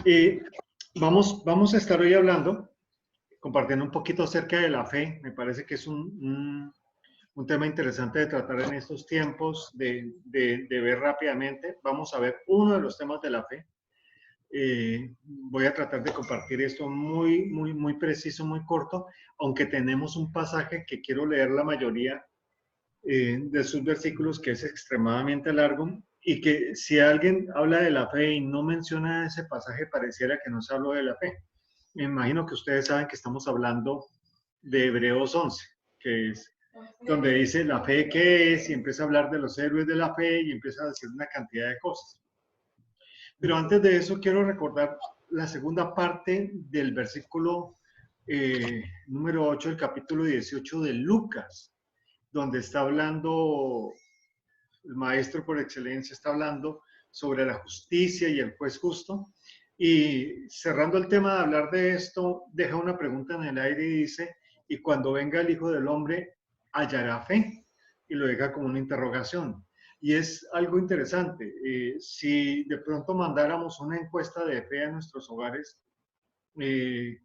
Y vamos a estar hoy hablando, compartiendo un poquito acerca de la fe. Me parece que es un tema interesante de tratar en estos tiempos, de ver rápidamente. Vamos a ver uno de los temas de la fe. Voy a tratar de compartir esto muy preciso, muy corto, aunque tenemos un pasaje que quiero leer la mayoría de sus versículos, que es extremadamente largo, y que si alguien habla de la fe y no menciona ese pasaje, pareciera que no se habló de la fe. Me imagino que ustedes saben que estamos hablando de Hebreos 11, que es donde dice la fe qué es, y empieza a hablar de los héroes de la fe y empieza a decir una cantidad de cosas. Pero antes de eso quiero recordar la segunda parte del versículo número 8 del capítulo 18 de Lucas, donde está hablando, el maestro por excelencia está hablando sobre la justicia y el juez justo. Y cerrando el tema de hablar de esto, deja una pregunta en el aire y dice, y cuando venga el Hijo del Hombre, ¿hallará fe? Y lo deja como una interrogación. Y es algo interesante. Si de pronto mandáramos una encuesta de fe a nuestros hogares,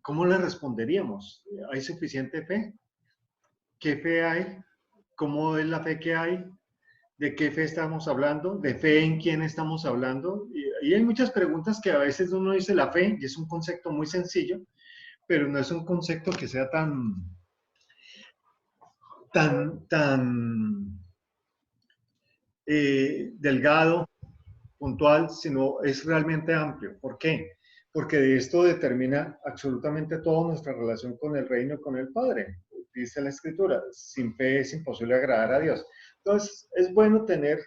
¿cómo le responderíamos? ¿Hay suficiente fe? ¿Qué fe hay? ¿Cómo es la fe que hay? ¿De qué fe estamos hablando? ¿De fe en quién estamos hablando? Y hay muchas preguntas que a veces uno dice la fe, y es un concepto muy sencillo, pero no es un concepto que sea tan delgado, puntual, sino es realmente amplio. ¿Por qué? Porque de esto determina absolutamente toda nuestra relación con el reino y con el Padre. Dice la Escritura, sin fe es imposible agradar a Dios. Entonces, es bueno tener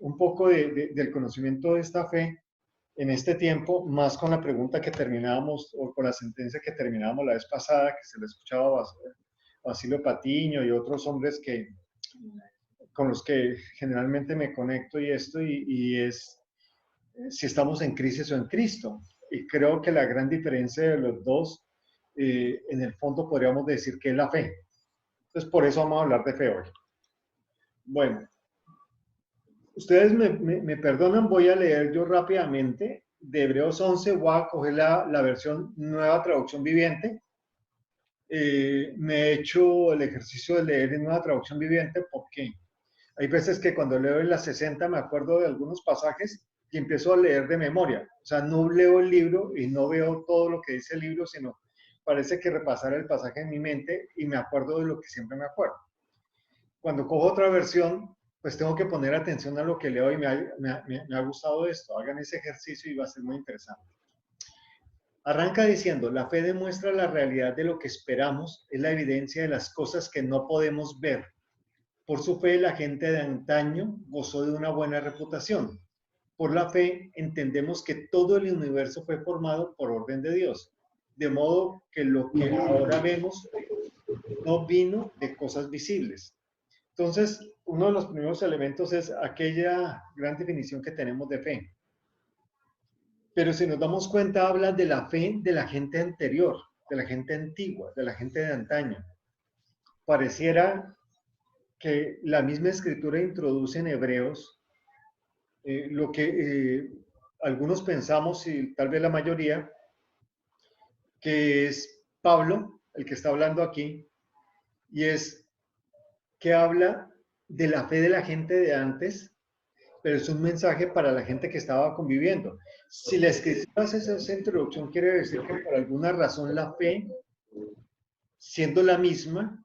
un poco del conocimiento de esta fe en este tiempo, más con la pregunta que terminábamos, o con la sentencia que terminábamos la vez pasada, que se le escuchaba a Basilio Patiño y otros hombres con los que generalmente me conecto y esto, y es si estamos en crisis o en Cristo. Y creo que la gran diferencia de los dos, en el fondo podríamos decir que es la fe. Entonces, por eso vamos a hablar de fe hoy. Bueno, ustedes me perdonan, voy a leer yo rápidamente de Hebreos 11, voy a coger la versión nueva traducción viviente. Me he hecho el ejercicio de leer en nueva traducción viviente porque hay veces que cuando leo en la 60 me acuerdo de algunos pasajes y empiezo a leer de memoria. O sea, no leo el libro y no veo todo lo que dice el libro, sino parece que repasar el pasaje en mi mente y me acuerdo de lo que siempre me acuerdo. Cuando cojo otra versión, pues tengo que poner atención a lo que leo y me ha gustado esto. Hagan ese ejercicio y va a ser muy interesante. Arranca diciendo, la fe demuestra la realidad de lo que esperamos, es la evidencia de las cosas que no podemos ver. Por su fe, la gente de antaño gozó de una buena reputación. Por la fe, entendemos que todo el universo fue formado por orden de Dios, de modo que lo que ahora vemos no vino de cosas visibles. Entonces, uno de los primeros elementos es aquella gran definición que tenemos de fe. Pero si nos damos cuenta, habla de la fe de la gente anterior, de la gente antigua, de la gente de antaño. Pareciera que la misma escritura introduce en Hebreos lo que algunos pensamos, y tal vez la mayoría, que es Pablo, el que está hablando aquí, y es que habla de la fe de la gente de antes, pero es un mensaje para la gente que estaba conviviendo. Si la escritura hace esa introducción, quiere decir que por alguna razón la fe, siendo la misma,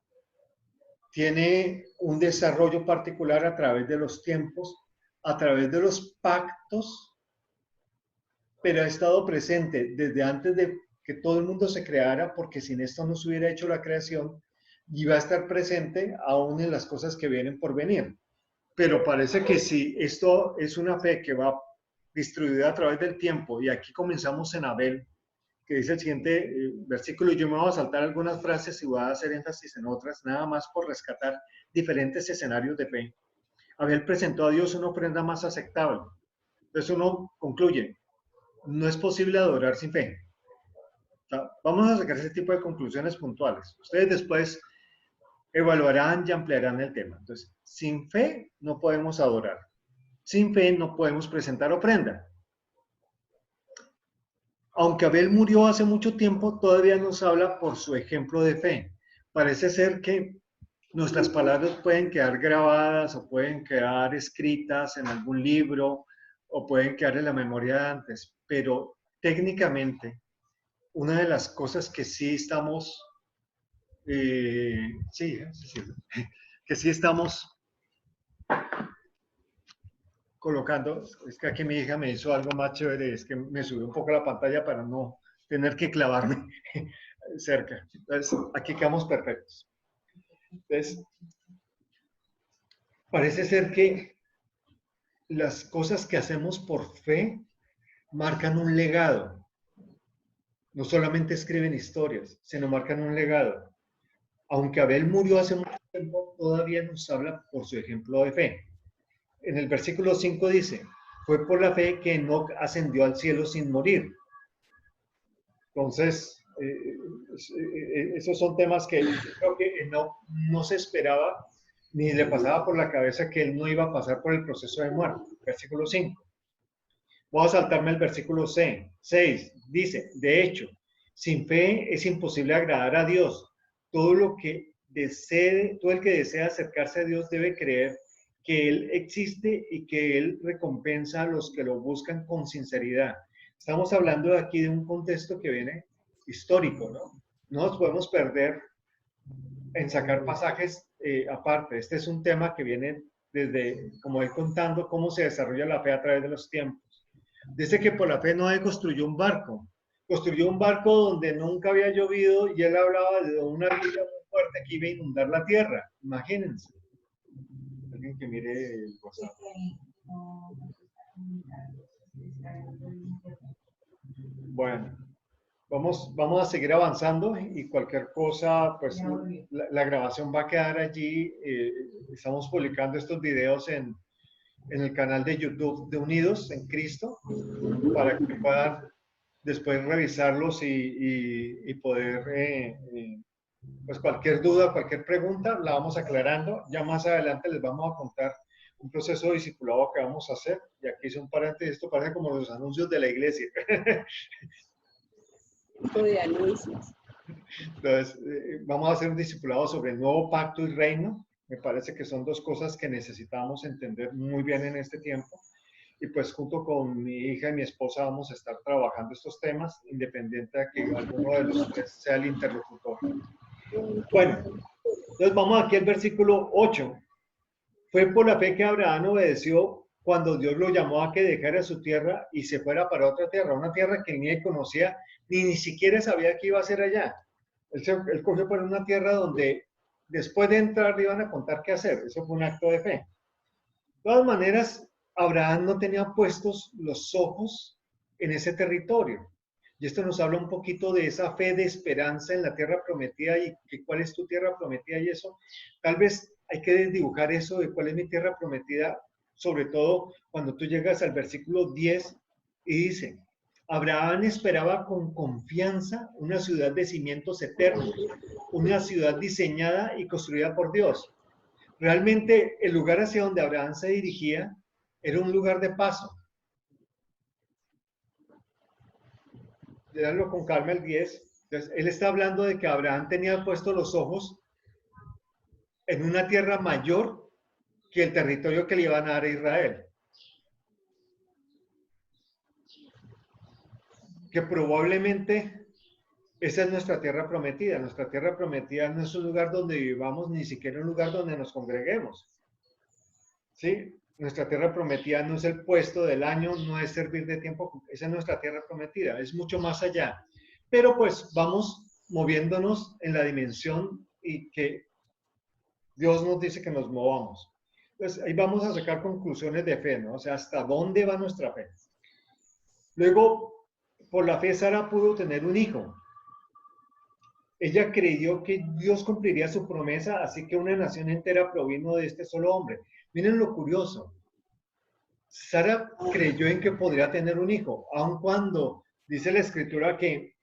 tiene un desarrollo particular a través de los tiempos, a través de los pactos, pero ha estado presente desde antes de que todo el mundo se creara, porque sin esto no se hubiera hecho la creación, y va a estar presente aún en las cosas que vienen por venir. Pero parece que si esto es una fe que va distribuida a través del tiempo, y aquí comenzamos en Abel, que dice el siguiente versículo, y yo me voy a saltar algunas frases y voy a hacer énfasis en otras, nada más por rescatar diferentes escenarios de fe. Abel presentó a Dios una ofrenda más aceptable. Entonces uno concluye, no es posible adorar sin fe. O sea, vamos a sacar ese tipo de conclusiones puntuales. Ustedes después evaluarán y ampliarán el tema. Entonces, sin fe no podemos adorar. Sin fe no podemos presentar ofrenda. Aunque Abel murió hace mucho tiempo, todavía nos habla por su ejemplo de fe. Parece ser que nuestras palabras pueden quedar grabadas o pueden quedar escritas en algún libro o pueden quedar en la memoria de antes, pero técnicamente una de las cosas que sí estamos, que sí estamos colocando, es que aquí mi hija me hizo algo más chévere, es que me subió un poco la pantalla para no tener que clavarme cerca. Entonces, aquí quedamos perfectos. Entonces, parece ser que las cosas que hacemos por fe marcan un legado. No solamente escriben historias, sino marcan un legado. Aunque Abel murió hace mucho tiempo, todavía nos habla por su ejemplo de fe. En el versículo 5 dice, fue por la fe que Enoc ascendió al cielo sin morir. Entonces, esos son temas que creo que Enoc no se esperaba ni le pasaba por la cabeza que él no iba a pasar por el proceso de muerte. Versículo 5. Voy a saltarme el versículo 6. Dice, de hecho, sin fe es imposible agradar a Dios. Todo el que desea acercarse a Dios debe creer que Él existe y que Él recompensa a los que lo buscan con sinceridad. Estamos hablando aquí de un contexto que viene histórico, ¿no? No nos podemos perder en sacar pasajes aparte. Este es un tema que viene desde, como voy contando, cómo se desarrolla la fe a través de los tiempos. Dice que por la fe Noé construyó un barco. Construyó un barco donde nunca había llovido y él hablaba de una lluvia muy fuerte que iba a inundar la tierra. Imagínense. Alguien que mire el WhatsApp. Bueno, vamos a seguir avanzando y cualquier cosa, pues la grabación va a quedar allí. Estamos publicando estos videos en el canal de YouTube de Unidos en Cristo para que puedan después revisarlos y poder, pues cualquier duda, cualquier pregunta, la vamos aclarando. Ya más adelante les vamos a contar un proceso de discipulado que vamos a hacer. Y aquí hice un paréntesis, esto parece como los anuncios de la iglesia. De anuncios. Entonces, vamos a hacer un discipulado sobre el nuevo pacto y reino. Me parece que son dos cosas que necesitamos entender muy bien en este tiempo. Y pues junto con mi hija y mi esposa vamos a estar trabajando estos temas, independiente de que alguno de los tres sea el interlocutor. Bueno, entonces vamos aquí al versículo 8. Fue por la fe que Abraham obedeció cuando Dios lo llamó a que dejara su tierra y se fuera para otra tierra, una tierra que ni él conocía, ni siquiera sabía que iba a ser allá. Él cogió por una tierra donde después de entrar le iban a contar qué hacer. Eso fue un acto de fe. De todas maneras, Abraham no tenía puestos los ojos en ese territorio. Y esto nos habla un poquito de esa fe de esperanza en la tierra prometida y que cuál es tu tierra prometida y eso. Tal vez hay que desdibujar eso de cuál es mi tierra prometida, sobre todo cuando tú llegas al versículo 10 y dice, Abraham esperaba con confianza una ciudad de cimientos eternos, una ciudad diseñada y construida por Dios. Realmente el lugar hacia donde Abraham se dirigía era un lugar de paso. Leanlo con calma el 10. Entonces, él está hablando de que Abraham tenía puestos los ojos en una tierra mayor que el territorio que le iban a dar a Israel. Que probablemente esa es nuestra tierra prometida. Nuestra tierra prometida no es un lugar donde vivamos, ni siquiera un lugar donde nos congreguemos. ¿Sí? Nuestra tierra prometida no es el puesto del año, no es servir de tiempo, esa es nuestra tierra prometida, es mucho más allá. Pero pues vamos moviéndonos en la dimensión y que Dios nos dice que nos movamos. Entonces ahí vamos a sacar conclusiones de fe, ¿no? O sea, ¿hasta dónde va nuestra fe? Luego, por la fe Sara pudo tener un hijo. Ella creyó que Dios cumpliría su promesa, así que una nación entera provino de este solo hombre. Miren lo curioso. Sara creyó en que podría tener un hijo, aun cuando dice la escritura que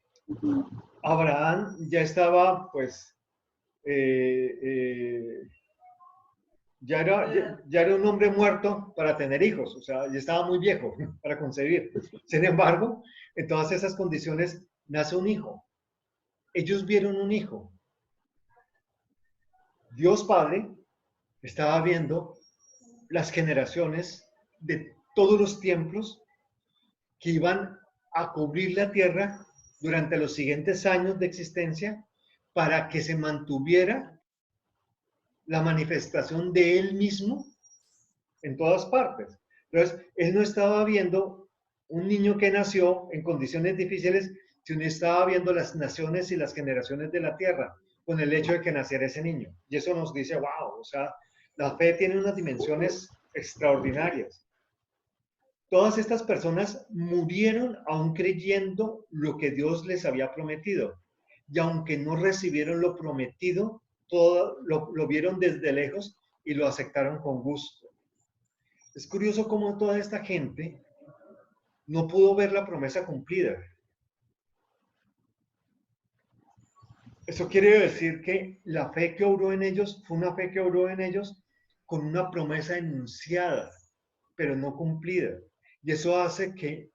Abraham ya estaba, pues, ya era un hombre muerto para tener hijos, o sea, ya estaba muy viejo para concebir. Sin embargo, en todas esas condiciones nace un hijo. Ellos vieron un hijo. Dios Padre estaba viendo las generaciones de todos los tiempos que iban a cubrir la tierra durante los siguientes años de existencia para que se mantuviera la manifestación de Él mismo en todas partes. Entonces, Él no estaba viendo un niño que nació en condiciones difíciles, sino estaba viendo las naciones y las generaciones de la tierra con el hecho de que naciera ese niño. Y eso nos dice, wow, o sea, la fe tiene unas dimensiones extraordinarias. Todas estas personas murieron aún creyendo lo que Dios les había prometido. Y aunque no recibieron lo prometido, todo lo vieron desde lejos y lo aceptaron con gusto. Es curioso cómo toda esta gente no pudo ver la promesa cumplida. Eso quiere decir que la fe que obró en ellos fue una fe que obró en ellos con una promesa enunciada, pero no cumplida. Y eso hace que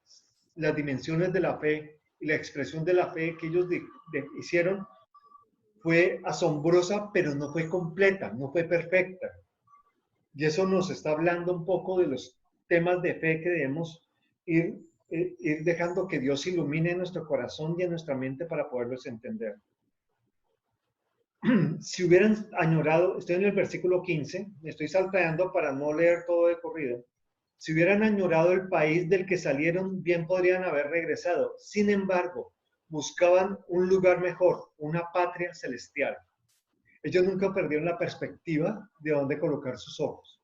las dimensiones de la fe y la expresión de la fe que ellos hicieron fue asombrosa, pero no fue completa, no fue perfecta. Y eso nos está hablando un poco de los temas de fe que debemos ir dejando que Dios ilumine nuestro corazón y en nuestra mente para poderlos entender. Si hubieran añorado, estoy en el versículo 15, me estoy salteando para no leer todo de corrido. Si hubieran añorado el país del que salieron, bien podrían haber regresado. Sin embargo, buscaban un lugar mejor, una patria celestial. Ellos nunca perdieron la perspectiva de dónde colocar sus ojos.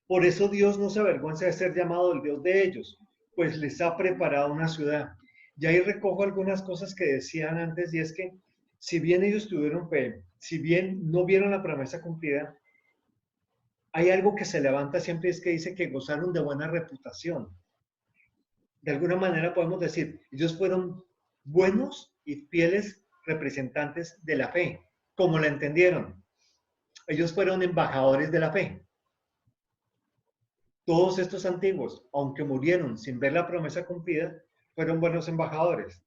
Por eso Dios no se avergüenza de ser llamado el Dios de ellos, pues les ha preparado una ciudad. Y ahí recojo algunas cosas que decían antes, y es que si bien ellos tuvieron fe, si bien no vieron la promesa cumplida, hay algo que se levanta siempre, es que dice que gozaron de buena reputación. De alguna manera podemos decir, ellos fueron buenos y fieles representantes de la fe, como la entendieron. Ellos fueron embajadores de la fe. Todos estos antiguos, aunque murieron sin ver la promesa cumplida, fueron buenos embajadores.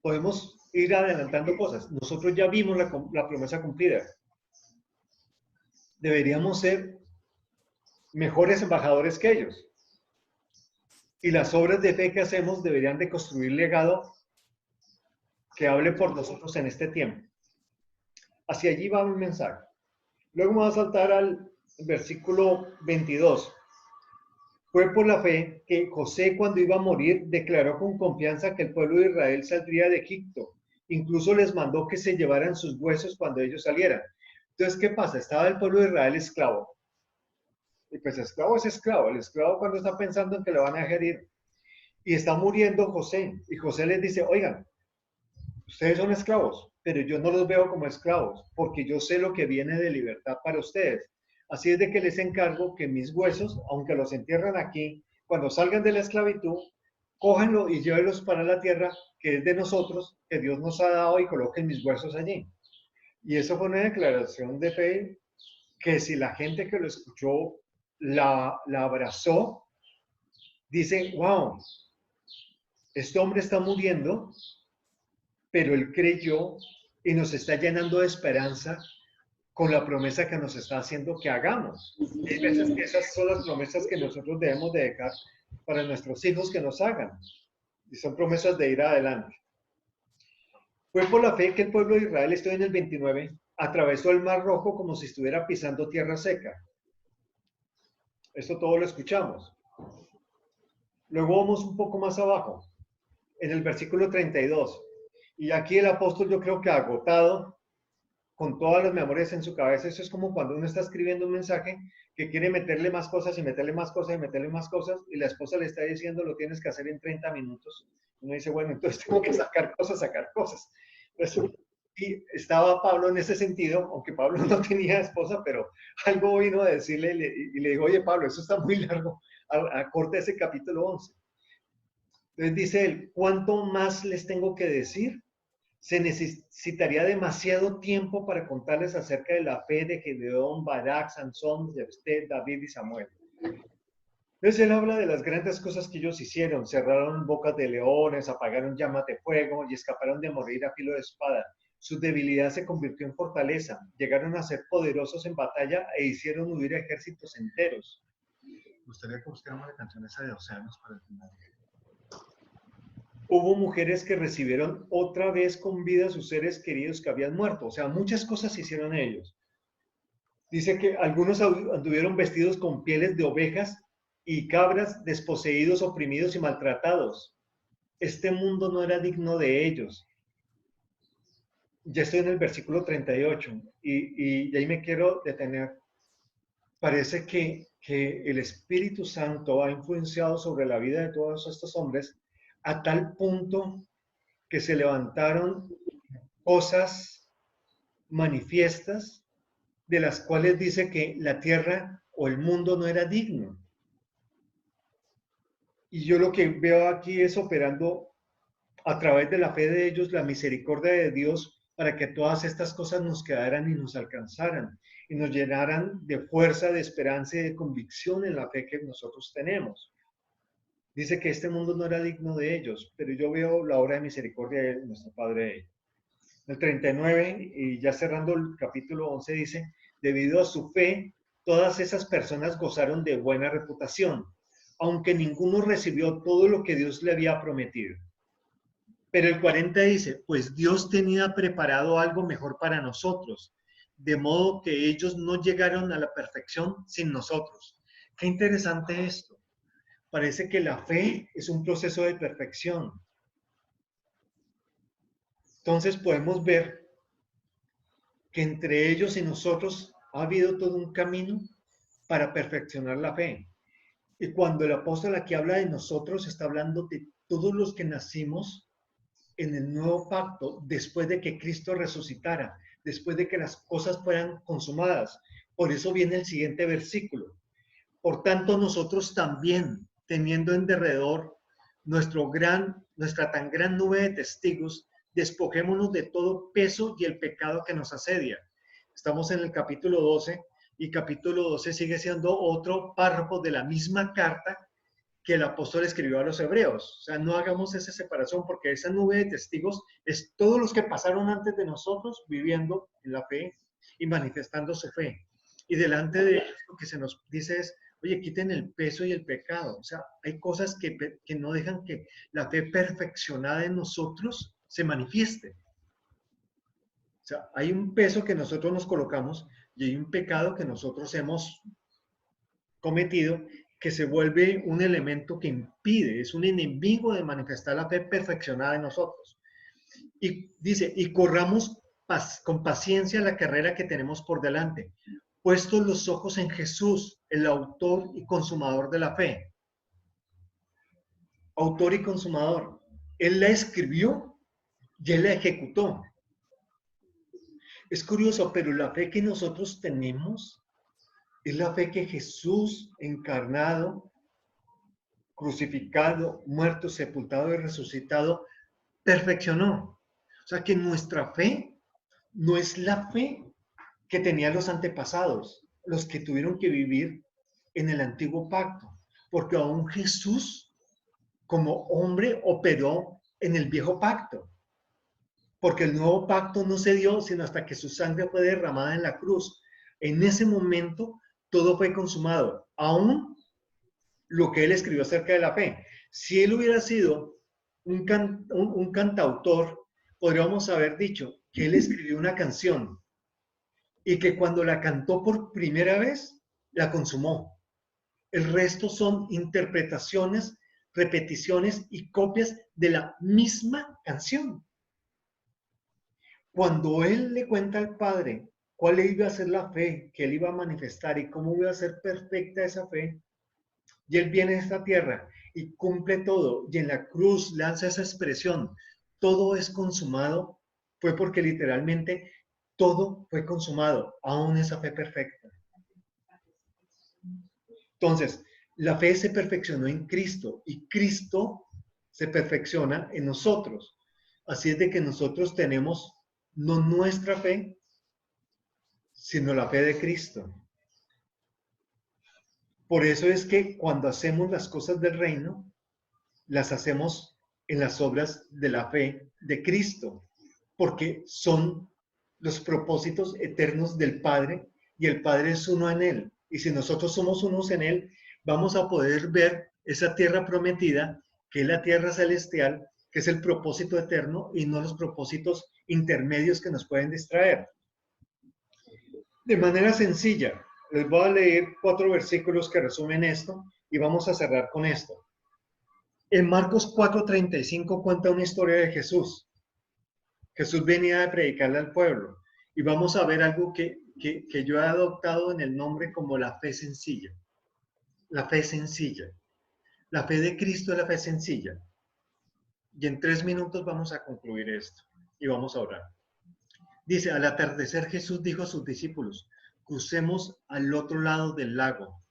Podemos ir adelantando cosas. Nosotros ya vimos la promesa cumplida. Deberíamos ser mejores embajadores que ellos. Y las obras de fe que hacemos deberían de construir legado que hable por nosotros en este tiempo. Hacia allí va mi mensaje. Luego me voy a saltar al versículo 22. Fue por la fe que José, cuando iba a morir, declaró con confianza que el pueblo de Israel saldría de Egipto. Incluso les mandó que se llevaran sus huesos cuando ellos salieran. Entonces, ¿qué pasa? Estaba el pueblo de Israel esclavo. Y pues esclavo es esclavo. El esclavo cuando está pensando en que lo van a herir. Y está muriendo José. Y José les dice, oigan, ustedes son esclavos, pero yo no los veo como esclavos, porque yo sé lo que viene de libertad para ustedes. Así es de que les encargo que mis huesos, aunque los entierran aquí, cuando salgan de la esclavitud, cójanlo y llévenlos para la tierra que es de nosotros, que Dios nos ha dado, y coloquen mis huesos allí. Y eso fue una declaración de fe que si la gente que lo escuchó la abrazó, dice, wow, este hombre está muriendo, pero él creyó y nos está llenando de esperanza con la promesa que nos está haciendo que hagamos. Hay veces que esas son las promesas que nosotros debemos de dejar para nuestros hijos que nos hagan. Y son promesas de ir adelante. Fue por la fe que el pueblo de Israel, estoy en el 29, atravesó el Mar Rojo como si estuviera pisando tierra seca. Esto todo lo escuchamos. Luego vamos un poco más abajo, en el versículo 32. Y aquí el apóstol, yo creo que agotado, con todas las memorias en su cabeza. Eso es como cuando uno está escribiendo un mensaje que quiere meterle más cosas y meterle más cosas y meterle más cosas, y la esposa le está diciendo lo tienes que hacer en 30 minutos. Uno dice, bueno, entonces tengo que sacar cosas. Y estaba Pablo en ese sentido, aunque Pablo no tenía esposa, pero algo vino a decirle y le digo, oye Pablo, eso está muy largo, acorta ese capítulo 11. Entonces dice él, ¿cuánto más les tengo que decir? se necesitaría demasiado tiempo para contarles acerca de la fe de Gedeón, Barak, Sansón, Jefté, David y Samuel. Entonces él habla de las grandes cosas que ellos hicieron. Cerraron bocas de leones, apagaron llamas de fuego y escaparon de morir a filo de espada. Su debilidad se convirtió en fortaleza. Llegaron a ser poderosos en batalla e hicieron huir ejércitos enteros. Me gustaría que buscáramos la canción esa de Océanos para el final. Hubo mujeres que recibieron otra vez con vida a sus seres queridos que habían muerto. O sea, muchas cosas hicieron ellos. Dice que algunos anduvieron vestidos con pieles de ovejas y cabras, desposeídos, oprimidos y maltratados. Este mundo no era digno de ellos. Ya estoy en el versículo 38 y ahí me quiero detener. Parece que el Espíritu Santo ha influenciado sobre la vida de todos estos hombres a tal punto que se levantaron cosas manifiestas de las cuales dice que la tierra o el mundo no era digno. Y yo lo que veo aquí es operando a través de la fe de ellos la misericordia de Dios para que todas estas cosas nos quedaran y nos alcanzaran y nos llenaran de fuerza, de esperanza y de convicción en la fe que nosotros tenemos. Dice que este mundo no era digno de ellos, pero yo veo la obra de misericordia de nuestro Padre. El 39, y ya cerrando el capítulo 11, dice, debido a su fe, todas esas personas gozaron de buena reputación, aunque ninguno recibió todo lo que Dios le había prometido. Pero el 40 dice, pues Dios tenía preparado algo mejor para nosotros, de modo que ellos no llegaron a la perfección sin nosotros. Qué interesante esto. Parece que la fe es un proceso de perfección. Entonces podemos ver que entre ellos y nosotros ha habido todo un camino para perfeccionar la fe. Y cuando el apóstol aquí habla de nosotros, está hablando de todos los que nacimos en el nuevo pacto, después de que Cristo resucitara, después de que las cosas fueran consumadas. Por eso viene el siguiente versículo. Por tanto, nosotros también, teniendo en derredor nuestra tan gran nube de testigos, despojémonos de todo peso y el pecado que nos asedia. Estamos en el capítulo 12 y capítulo 12 sigue siendo otro párrafo de la misma carta que el apóstol escribió a los hebreos. O sea, no hagamos esa separación porque esa nube de testigos es todos los que pasaron antes de nosotros viviendo en la fe y manifestando su fe. Y delante de ellos lo que se nos dice es, oye, quiten el peso y el pecado. O sea, hay cosas que no dejan que la fe perfeccionada en nosotros se manifieste. O sea, hay un peso que nosotros nos colocamos y hay un pecado que nosotros hemos cometido que se vuelve un elemento que impide, es un enemigo de manifestar la fe perfeccionada en nosotros. Y dice, y corramos con paciencia la carrera que tenemos por delante, puestos los ojos en Jesús, el autor y consumador de la fe. Autor y consumador. Él la escribió y él la ejecutó. Es curioso, pero la fe que nosotros tenemos es la fe que Jesús encarnado, crucificado, muerto, sepultado y resucitado, perfeccionó. O sea que nuestra fe no es la fe que tenían los antepasados, los que tuvieron que vivir en el antiguo pacto, porque aún Jesús como hombre operó en el viejo pacto, porque el nuevo pacto no se dio sino hasta que su sangre fue derramada en la cruz. En ese momento todo fue consumado, aún lo que él escribió acerca de la fe. Si él hubiera sido un cantautor, podríamos haber dicho que él escribió una canción y que cuando la cantó por primera vez, la consumó. El resto son interpretaciones, repeticiones y copias de la misma canción. Cuando él le cuenta al Padre cuál iba a ser la fe que él iba a manifestar y cómo iba a ser perfecta esa fe, y él viene a esta tierra y cumple todo, y en la cruz lanza esa expresión, todo es consumado, fue porque literalmente todo fue consumado, aún esa fe perfecta. Entonces, la fe se perfeccionó en Cristo y Cristo se perfecciona en nosotros. Así es de que nosotros tenemos no nuestra fe, sino la fe de Cristo. Por eso es que cuando hacemos las cosas del reino, las hacemos en las obras de la fe de Cristo, porque son los propósitos eternos del Padre y el Padre es uno en Él. Y si nosotros somos unos en Él, vamos a poder ver esa tierra prometida, que es la tierra celestial, que es el propósito eterno y no los propósitos intermedios que nos pueden distraer. De manera sencilla, les voy a leer 4 versículos que resumen esto y vamos a cerrar con esto. En Marcos 4:35 cuenta una historia de Jesús. Jesús venía a predicarle al pueblo y vamos a ver algo que yo he adoptado en el nombre como la fe sencilla. La fe sencilla. La fe de Cristo es la fe sencilla. Y en 3 minutos vamos a concluir esto y vamos a orar. Dice, al atardecer Jesús dijo a sus discípulos, crucemos al otro lado del lago.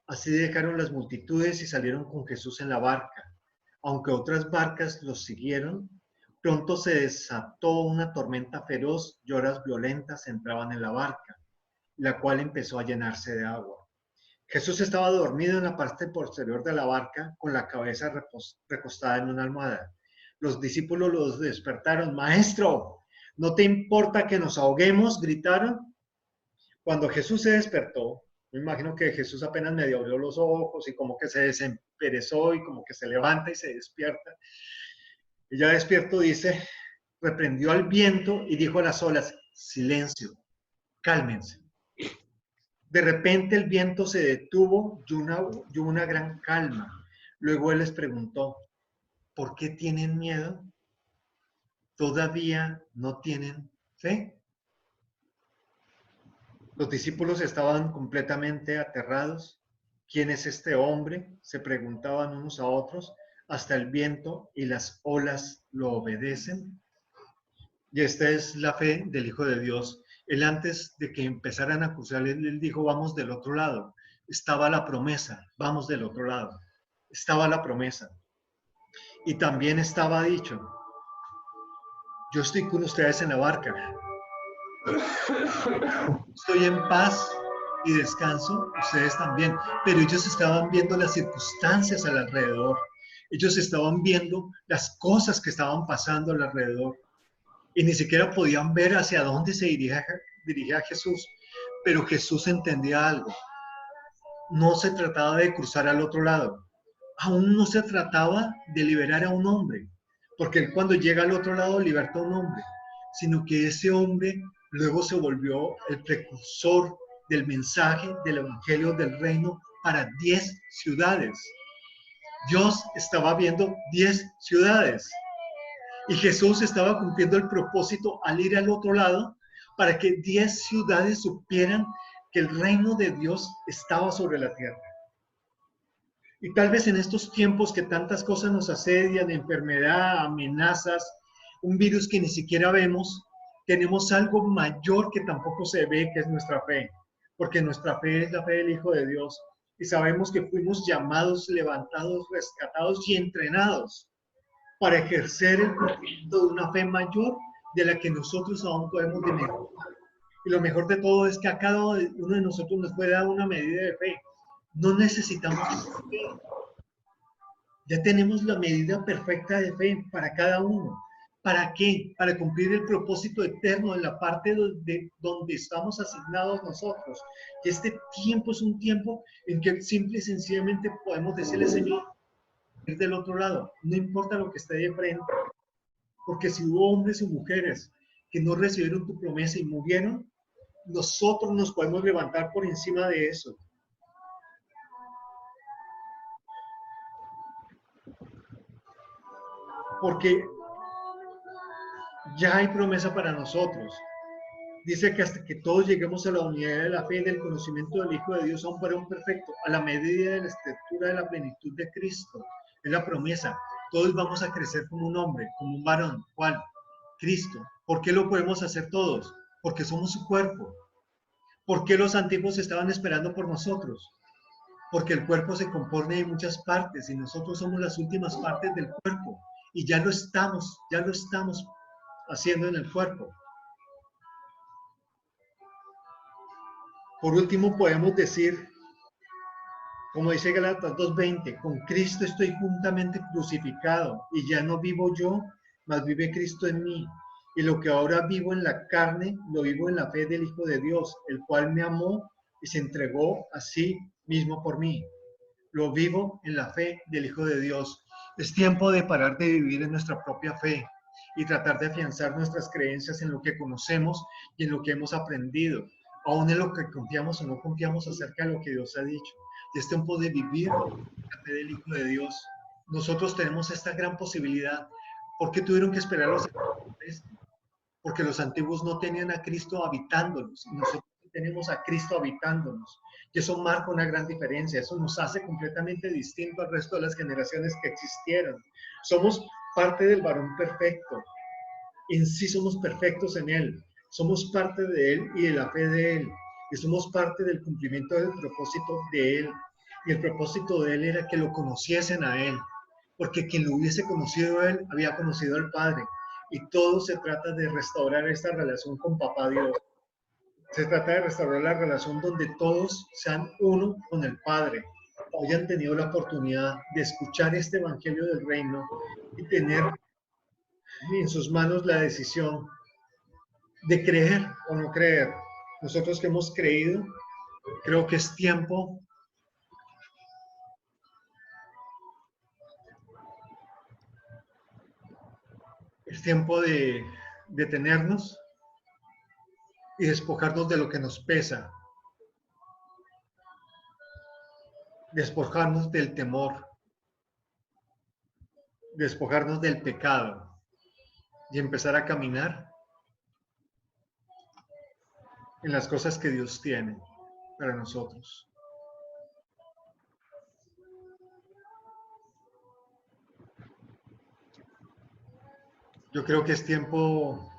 Así dejaron las multitudes y salieron con Jesús en la barca. Aunque otras barcas los siguieron, pronto se desató una tormenta feroz y olas violentas entraban en la barca, la cual empezó a llenarse de agua. Jesús estaba dormido en la parte posterior de la barca con la cabeza recostada en una almohada. Los discípulos los despertaron. Maestro, ¿no te importa que nos ahoguemos?, gritaron. Cuando Jesús se despertó, me imagino que Jesús apenas medio abrió los ojos y como que se desemperezó y como que se levanta y se despierta. Y ya despierto dice, reprendió al viento y dijo a las olas, silencio, cálmense. De repente el viento se detuvo y hubo una gran calma. Luego él les preguntó, ¿por qué tienen miedo? ¿Todavía no tienen fe? Los discípulos estaban completamente aterrados. ¿Quién es este hombre?, se preguntaban unos a otros. Hasta el viento y las olas lo obedecen. Y esta es la fe del Hijo de Dios. Él, antes de que empezaran a cruzar, él dijo, vamos del otro lado. Estaba la promesa, vamos del otro lado. Estaba la promesa. Y también estaba dicho, yo estoy con ustedes en la barca. Estoy en paz y descanso, ustedes también. Pero ellos estaban viendo las circunstancias al alrededor. Ellos estaban viendo las cosas que estaban pasando al alrededor. Y ni siquiera podían ver hacia dónde se dirigía Jesús. Pero Jesús entendía algo. No se trataba de cruzar al otro lado. Aún no se trataba de liberar a un hombre. Porque él, cuando llega al otro lado, liberta a un hombre. Sino que ese hombre luego se volvió el precursor del mensaje del evangelio del reino para 10 ciudades. Dios estaba viendo 10 ciudades. Y Jesús estaba cumpliendo el propósito al ir al otro lado para que 10 ciudades supieran que el reino de Dios estaba sobre la tierra. Y tal vez en estos tiempos que tantas cosas nos asedian, enfermedad, amenazas, un virus que ni siquiera vemos, tenemos algo mayor que tampoco se ve, que es nuestra fe. Porque nuestra fe es la fe del Hijo de Dios. Y sabemos que fuimos llamados, levantados, rescatados y entrenados para ejercer el cumplimiento de una fe mayor de la que nosotros aún podemos dimensionar. Y lo mejor de todo es que a cada uno de nosotros nos puede dar una medida de fe. No necesitamos fe. Ya tenemos la medida perfecta de fe para cada uno. ¿Para qué? Para cumplir el propósito eterno en la parte donde estamos asignados nosotros. Y este tiempo es un tiempo en que simple y sencillamente podemos decirle, Señor, ir del otro lado, no importa lo que esté de frente, porque si hubo hombres y mujeres que no recibieron tu promesa y murieron, nosotros nos podemos levantar por encima de eso. Porque ya hay promesa para nosotros. Dice que hasta que todos lleguemos a la unidad de la fe y del conocimiento del Hijo de Dios, a un varón perfecto, a la medida de la estatura de la plenitud de Cristo. Es la promesa. Todos vamos a crecer como un hombre, como un varón. ¿Cuál? Cristo. ¿Por qué lo podemos hacer todos? Porque somos su cuerpo. ¿Por qué los antiguos estaban esperando por nosotros? Porque el cuerpo se compone de muchas partes y nosotros somos las últimas partes del cuerpo. y ya lo estamos haciendo en el cuerpo. Por último, podemos decir, como dice Gálatas 2:20, con Cristo estoy juntamente crucificado y ya no vivo yo, mas vive Cristo en mí. Y lo que ahora vivo en la carne, lo vivo en la fe del Hijo de Dios, el cual me amó y se entregó a sí mismo por mí. Lo vivo en la fe del Hijo de Dios. Es tiempo de parar de vivir en nuestra propia fe y tratar de afianzar nuestras creencias en lo que conocemos y en lo que hemos aprendido, aún en lo que confiamos o no confiamos acerca de lo que Dios ha dicho. Y es tiempo de vivir la fe del Hijo de Dios. Nosotros tenemos esta gran posibilidad. ¿Por qué tuvieron que esperar los antiguos? Porque los antiguos no tenían a Cristo habitándolos. Y nosotros tenemos a Cristo habitándonos. Y eso marca una gran diferencia. Eso nos hace completamente distinto al resto de las generaciones que existieron. Somos parte del varón perfecto. En sí somos perfectos en Él. Somos parte de Él y de la fe de Él. Y somos parte del cumplimiento del propósito de Él. Y el propósito de Él era que lo conociesen a Él. Porque quien lo hubiese conocido a Él, había conocido al Padre. Y todo se trata de restaurar esta relación con Papá Dios. Se trata de restaurar la relación donde todos sean uno con el Padre, hayan tenido la oportunidad de escuchar este Evangelio del Reino y tener en sus manos la decisión de creer o no creer. Nosotros que hemos creído, creo que es tiempo de detenernos y despojarnos de lo que nos pesa, despojarnos del temor, despojarnos del pecado y empezar a caminar en las cosas que Dios tiene para nosotros. Yo creo que es tiempo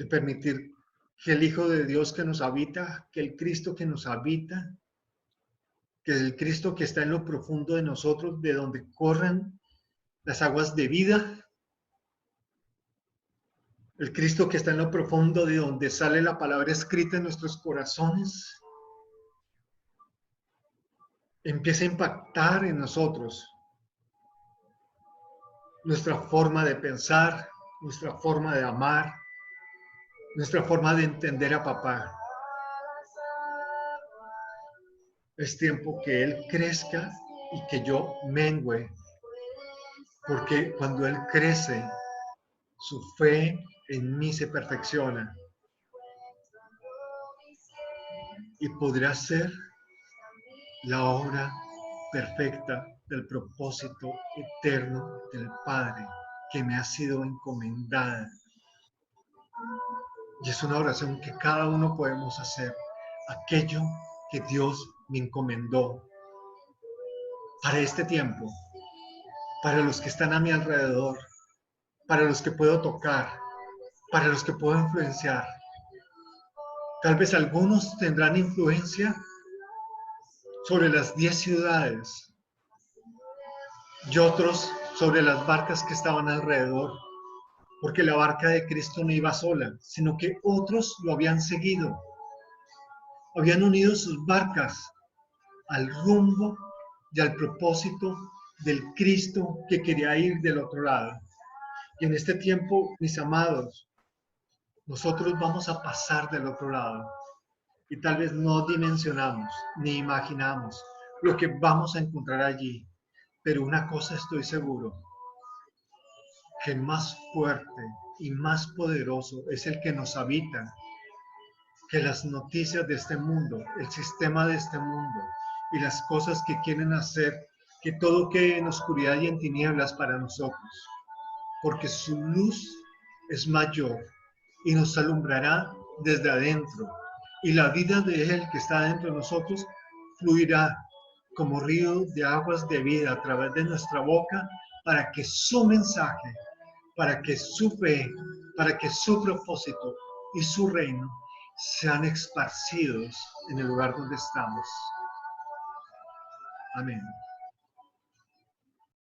de permitir que el Hijo de Dios que nos habita, que el Cristo que nos habita, que el Cristo que está en lo profundo de nosotros, de donde corren las aguas de vida, el Cristo que está en lo profundo de donde sale la palabra escrita en nuestros corazones, empieza a impactar en nosotros nuestra forma de pensar, nuestra forma de amar, nuestra forma de entender a papá. Es tiempo que Él crezca y que yo mengüe, porque cuando Él crece, su fe en mí se perfecciona y podrá ser la obra perfecta del propósito eterno del Padre que me ha sido encomendada. Y es una oración que cada uno podemos hacer. Aquello que Dios me encomendó para este tiempo, para los que están a mi alrededor, para los que puedo tocar, para los que puedo influenciar. Tal vez algunos tendrán influencia sobre las 10 ciudades y otros sobre las barcas que estaban alrededor, porque la barca de Cristo no iba sola, sino que otros lo habían seguido, habían unido sus barcas al rumbo y al propósito del Cristo que quería ir del otro lado. Y en este tiempo, mis amados, nosotros vamos a pasar del otro lado y tal vez no dimensionamos ni imaginamos lo que vamos a encontrar allí. Pero una cosa estoy seguro, que más fuerte y más poderoso es el que nos habita que las noticias de este mundo, el sistema de este mundo y las cosas que quieren hacer que todo quede en oscuridad y en tinieblas para nosotros. Porque su luz es mayor y nos alumbrará desde adentro. Y la vida de Él que está dentro de nosotros fluirá como río de aguas de vida a través de nuestra boca para que su mensaje, para que su fe, para que su propósito y su reino sean esparcidos en el lugar donde estamos. Amén.